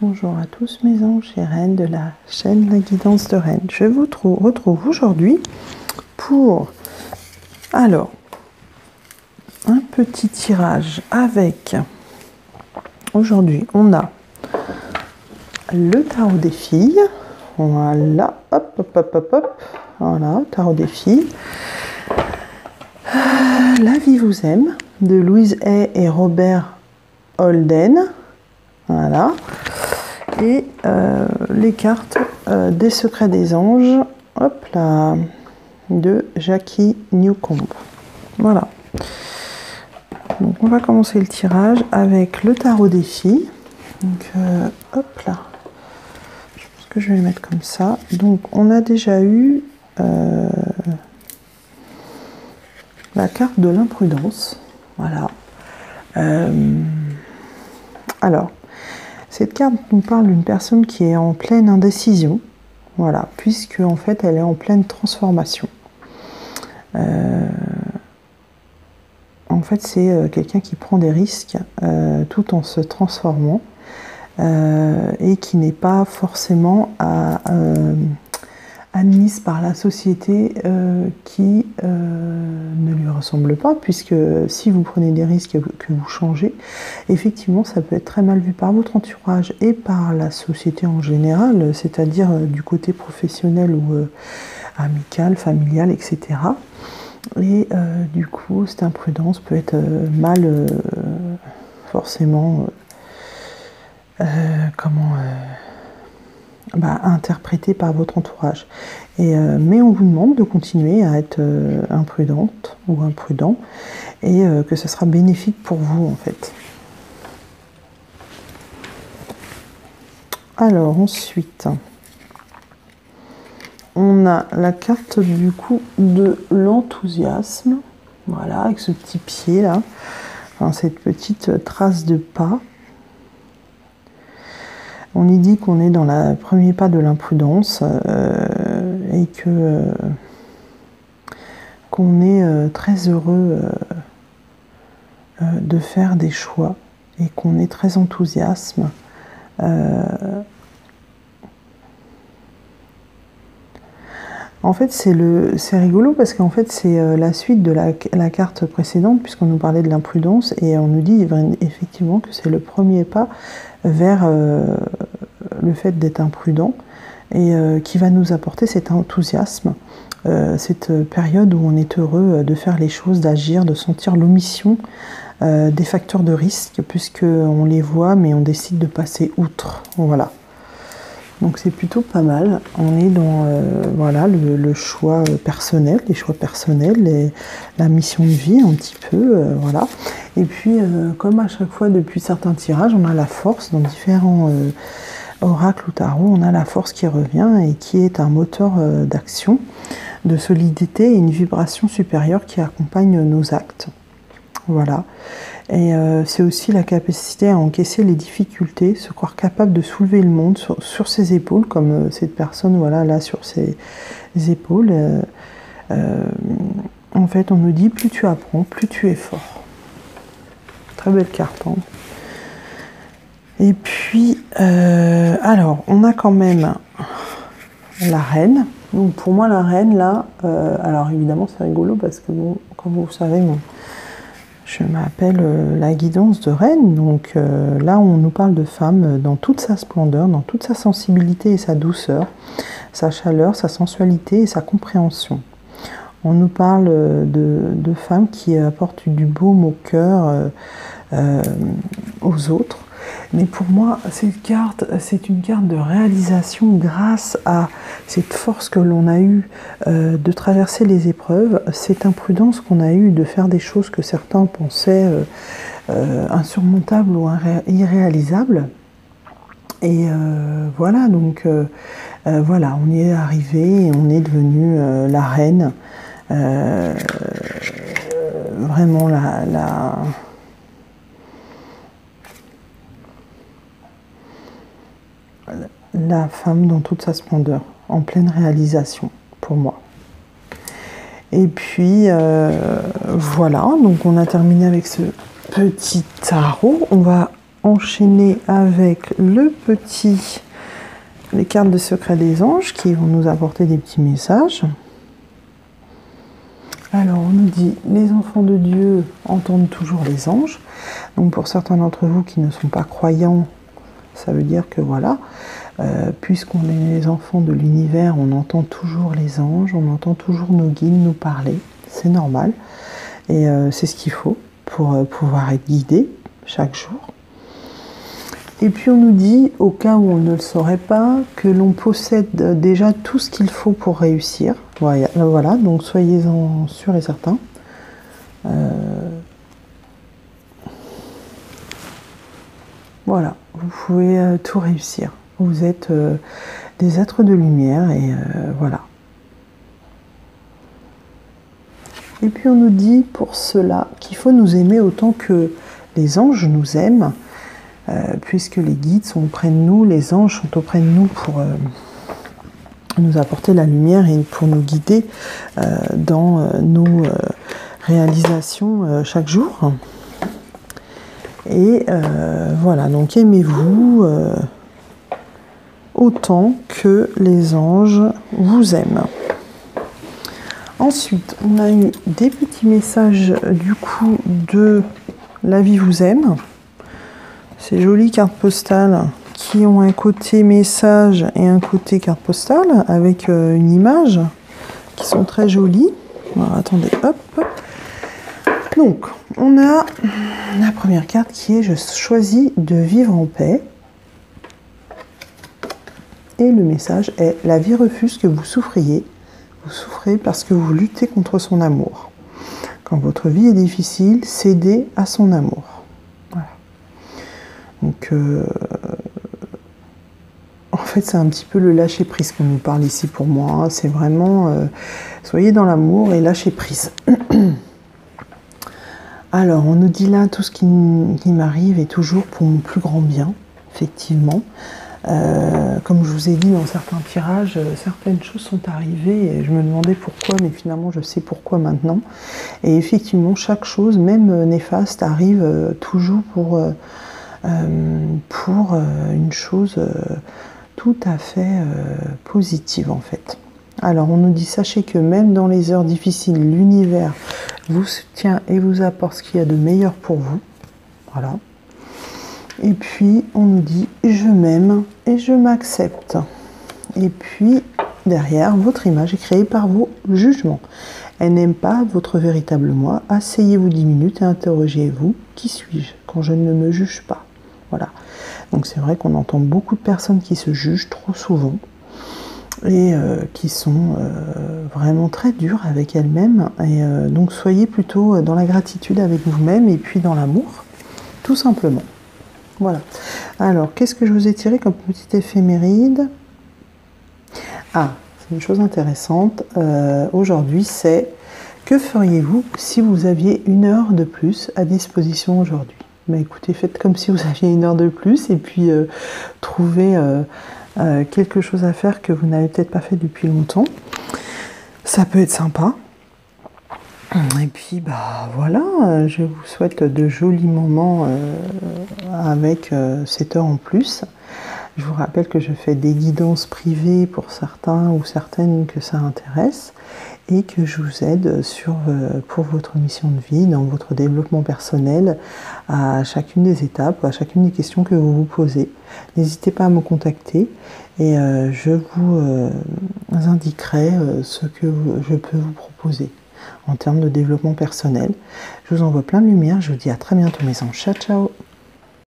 Bonjour à tous mes anges et reines de la chaîne La Guidance de Reine. Je vous retrouve aujourd'hui pour un petit tirage avec, aujourd'hui on a le tarot des filles, voilà, voilà, tarot des filles, La vie vous aime de Louise Hay et Robert Holden, voilà. Et les cartes des secrets des anges, hop là, de Jackie Newcomb. Voilà. Donc on va commencer le tirage avec le tarot des filles. Donc hop là. Je pense que je vais le mettre comme ça. Donc on a déjà eu la carte de l'imprudence. Voilà. Alors. Cette carte nous parle d'une personne qui est en pleine indécision, voilà, puisque en fait elle est en pleine transformation. En fait, c'est quelqu'un qui prend des risques tout en se transformant et qui n'est pas forcément admise par la société qui ne lui ressemble pas, puisque si vous prenez des risques que vous changez, effectivement ça peut être très mal vu par votre entourage et par la société en général, c'est-à-dire du côté professionnel ou amical, familial, etc. Et du coup cette imprudence peut être mal forcément interprété par votre entourage. Mais on vous demande de continuer à être imprudente ou imprudent et que ce sera bénéfique pour vous en fait. Alors ensuite, on a la carte du coup de l'enthousiasme, voilà, avec ce petit pied là, enfin, cette petite trace de pas. On y dit qu'on est dans le premier pas de l'imprudence et qu'on est très heureux de faire des choix et qu'on est très enthousiaste. En fait, c'est rigolo parce qu'en fait, c'est la suite de la carte précédente, puisqu'on nous parlait de l'imprudence, et on nous dit effectivement que c'est le premier pas vers le fait d'être imprudent, et qui va nous apporter cet enthousiasme, cette période où on est heureux de faire les choses, d'agir, de sentir l'omission des facteurs de risque, puisqu'on les voit, mais on décide de passer outre. Voilà. Donc c'est plutôt pas mal. On est dans voilà, le choix personnel, les choix personnels, la mission de vie un petit peu, voilà. Et puis comme à chaque fois depuis certains tirages, on a la force dans différents oracles ou tarots, on a la force qui revient et qui est un moteur d'action, de solidité et une vibration supérieure qui accompagne nos actes. Voilà. Et c'est aussi la capacité à encaisser les difficultés, se croire capable de soulever le monde sur ses épaules, comme cette personne, voilà, là, sur ses épaules. En fait, on nous dit, plus tu apprends, plus tu es fort. Très belle carte, hein. Et puis, alors, on a quand même la reine. Donc, pour moi, la reine, là, alors évidemment, c'est rigolo, parce que, bon, comme vous savez, je m'appelle La Guidance de Reine, donc là on nous parle de femme dans toute sa splendeur, dans toute sa sensibilité et sa douceur, sa chaleur, sa sensualité et sa compréhension. On nous parle de femmes qui apportent du baume au cœur aux autres. Mais pour moi, cette carte, c'est une carte de réalisation grâce à cette force que l'on a eue de traverser les épreuves, cette imprudence qu'on a eue de faire des choses que certains pensaient insurmontables ou irréalisables. Et voilà, donc voilà, on y est arrivé et on est devenu la reine. Vraiment la femme dans toute sa splendeur, en pleine réalisation, pour moi. Et puis, voilà, donc on a terminé avec ce petit tarot. On va enchaîner avec les cartes de secret des anges qui vont nous apporter des petits messages. Alors, on nous dit, les enfants de Dieu entendent toujours les anges. Donc, pour certains d'entre vous qui ne sont pas croyants, ça veut dire que voilà, puisqu'on est les enfants de l'univers, on entend toujours les anges, on entend toujours nos guides nous parler. C'est normal. Et c'est ce qu'il faut pour pouvoir être guidé chaque jour. Et puis on nous dit, au cas où on ne le saurait pas, que l'on possède déjà tout ce qu'il faut pour réussir. Voilà, donc soyez-en sûrs et certains. Voilà, vous pouvez tout réussir. Vous êtes des êtres de lumière et voilà. Et puis on nous dit pour cela qu'il faut nous aimer autant que les anges nous aiment. Puisque les guides sont auprès de nous, les anges sont auprès de nous pour nous apporter la lumière et pour nous guider dans nos réalisations chaque jour. Et voilà, donc aimez-vous autant que les anges vous aiment. Ensuite, on a eu des petits messages du coup de La vie vous aime. Ces jolies cartes postales qui ont un côté message et un côté carte postale avec une image qui sont très jolies. Alors, attendez, hop. Donc, on a la première carte qui est « Je choisis de vivre en paix ». Et le message est « La vie refuse que vous souffriez. Vous souffrez parce que vous luttez contre son amour. Quand votre vie est difficile, cédez à son amour. » Voilà. Donc, en fait, c'est un petit peu le lâcher-prise qu'on nous parle ici pour moi. Hein. C'est vraiment, soyez dans l'amour et lâcher prise. Alors, on nous dit là, tout ce qui m'arrive est toujours pour mon plus grand bien, effectivement. Comme je vous ai dit dans certains tirages, certaines choses sont arrivées et je me demandais pourquoi, mais finalement je sais pourquoi maintenant. Et effectivement, chaque chose, même néfaste, arrive toujours pour une chose tout à fait positive en fait. Alors on nous dit, sachez que même dans les heures difficiles, l'univers vous soutient et vous apporte ce qu'il y a de meilleur pour vous. Voilà. Et puis on nous dit, je m'aime et je m'accepte. Et puis derrière, votre image est créée par vos jugements. Elle n'aime pas votre véritable moi. Asseyez-vous 10 minutes et interrogez-vous, qui suis-je quand je ne me juge pas? Voilà. Donc c'est vrai qu'on entend beaucoup de personnes qui se jugent trop souvent et qui sont vraiment très dures avec elles-mêmes. Et donc soyez plutôt dans la gratitude avec vous-même et puis dans l'amour, tout simplement. Voilà. Alors, qu'est-ce que je vous ai tiré comme petite éphéméride? Ah, c'est une chose intéressante. Aujourd'hui, c'est que feriez-vous si vous aviez 1 heure de plus à disposition aujourd'hui? Écoutez, faites comme si vous aviez 1 heure de plus et puis trouvez quelque chose à faire que vous n'avez peut-être pas fait depuis longtemps. Ça peut être sympa. Et puis, bah voilà, je vous souhaite de jolis moments avec cette heure en plus. Je vous rappelle que je fais des guidances privées pour certains ou certaines que ça intéresse et que je vous aide pour votre mission de vie, dans votre développement personnel, à chacune des étapes, à chacune des questions que vous vous posez. N'hésitez pas à me contacter et je vous indiquerai ce que je peux vous proposer en termes de développement personnel. Je vous envoie plein de lumière, je vous dis à très bientôt mes anges, ciao ciao.